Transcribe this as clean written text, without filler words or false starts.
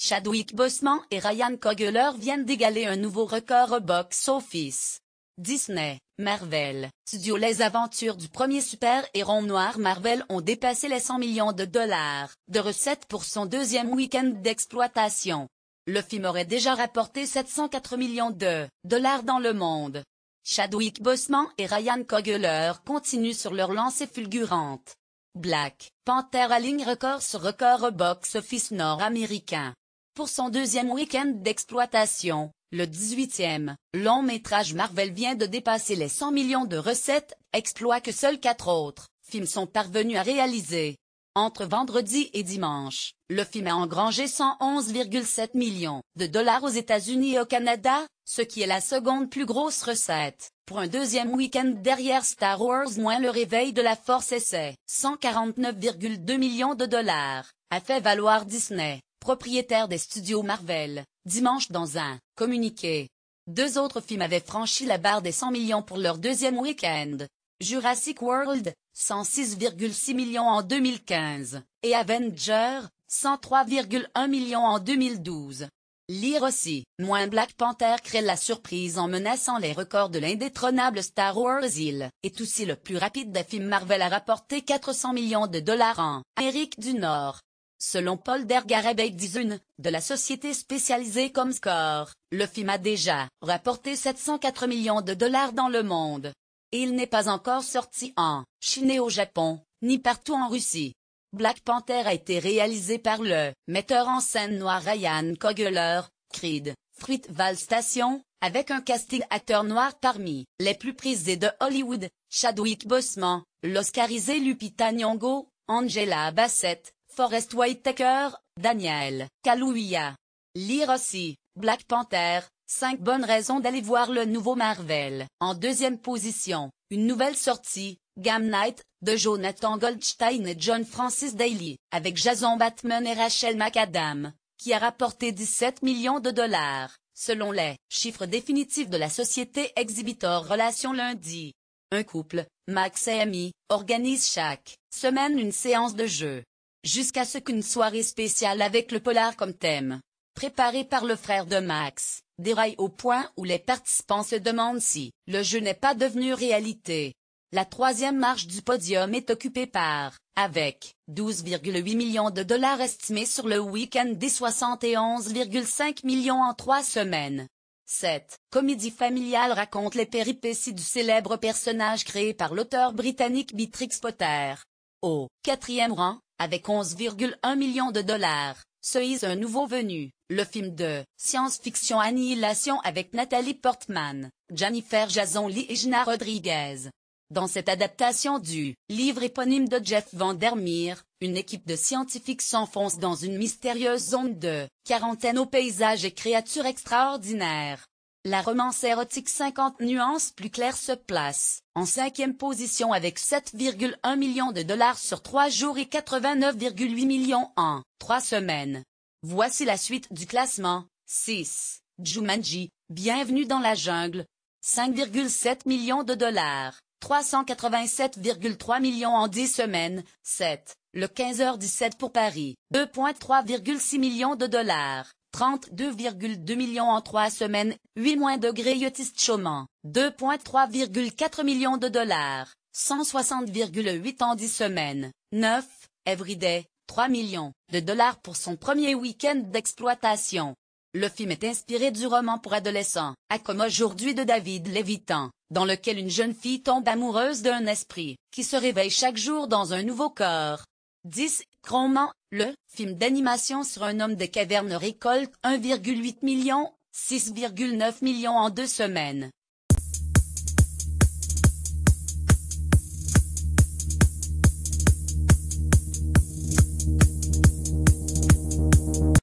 Chadwick Boseman et Ryan Coogler viennent d'égaler un nouveau record au box-office. Disney, Marvel Studios. Les aventures du premier super-héros noir Marvel ont dépassé les 100 millions de dollars de recettes pour son deuxième week-end d'exploitation. Le film aurait déjà rapporté 704 millions de dollars dans le monde. Chadwick Boseman et Ryan Coogler continuent sur leur lancée fulgurante. Black Panther aligne record sur record au box-office nord-américain. Pour son deuxième week-end d'exploitation, le 18e long-métrage Marvel vient de dépasser les 100 millions de recettes, exploit que seuls 4 autres films sont parvenus à réaliser. Entre vendredi et dimanche, le film a engrangé 111,7 millions de dollars aux États-Unis et au Canada, ce qui est la seconde plus grosse recette, pour un deuxième week-end derrière Star Wars moins le réveil de la Force et ses 149,2 millions de dollars, a fait valoir Disney, propriétaire des studios Marvel, dimanche dans un communiqué. 2 autres films avaient franchi la barre des 100 millions pour leur deuxième week-end. Jurassic World, 106,6 millions en 2015, et Avenger, 103,1 millions en 2012. Lire aussi, moins Black Panther crée la surprise en menaçant les records de l'indétrônable Star Wars. Il est aussi le plus rapide des films Marvel à rapporter 400 millions de dollars en Amérique du Nord. Selon Paul Dergarabedian, de la société spécialisée Comscore, le film a déjà rapporté 704 millions de dollars dans le monde. Et il n'est pas encore sorti en Chine et au Japon, ni partout en Russie. Black Panther a été réalisé par le metteur en scène noir Ryan Coogler, Creed, Fruitvale Station, avec un casting acteurs noirs parmi les plus prisés de Hollywood, Chadwick Boseman, l'oscarisé Lupita Nyong'o, Angela Bassett, Forest Whitaker, Daniel Kaluuya. Lire aussi, Black Panther, 5 bonnes raisons d'aller voir le nouveau Marvel. En deuxième position, une nouvelle sortie, Game Night, de Jonathan Goldstein et John Francis Daly, avec Jason Bateman et Rachel McAdams, qui a rapporté 17 millions de dollars, selon les chiffres définitifs de la société Exhibitor Relations lundi. Un couple, Max et Amy, organise chaque semaine une séance de jeu. Jusqu'à ce qu'une soirée spéciale avec le polar comme thème, préparée par le frère de Max, déraille au point où les participants se demandent si le jeu n'est pas devenu réalité. La troisième marche du podium est occupée par, avec 12,8 millions de dollars estimés sur le week-end des 71,5 millions en 3 semaines. Cette comédie familiale raconte les péripéties du célèbre personnage créé par l'auteur britannique Beatrix Potter. Au 4e rang, avec 11,1 millions de dollars, se hisse un nouveau venu, le film de science-fiction Annihilation avec Nathalie Portman, Jennifer Jason Leigh et Gina Rodriguez. Dans cette adaptation du livre éponyme de Jeff Vandermeer, une équipe de scientifiques s'enfonce dans une mystérieuse zone de quarantaine aux paysages et créatures extraordinaires. La romance érotique 50 nuances plus claires se place en 5e position avec 7,1 millions de dollars sur 3 jours et 89,8 millions en 3 semaines. Voici la suite du classement. 6. Jumanji, Bienvenue dans la jungle. 5,7 millions de dollars. 387,3 millions en 10 semaines. 7. Le 15h17 pour Paris. 2,3,6 millions de dollars. 32,2 millions en 3 semaines, 8° Yotis Choman, 2,3,4 millions de dollars, 160,8 en 10 semaines, 9, Everyday, 3 millions de dollars pour son premier week-end d'exploitation. Le film est inspiré du roman pour adolescents, À comme aujourd'hui de David Levitan, dans lequel une jeune fille tombe amoureuse d'un esprit, qui se réveille chaque jour dans un nouveau corps. 10. Roman, le film d'animation sur un homme des cavernes récolte 1,8 million, 6,9 millions en 2 semaines.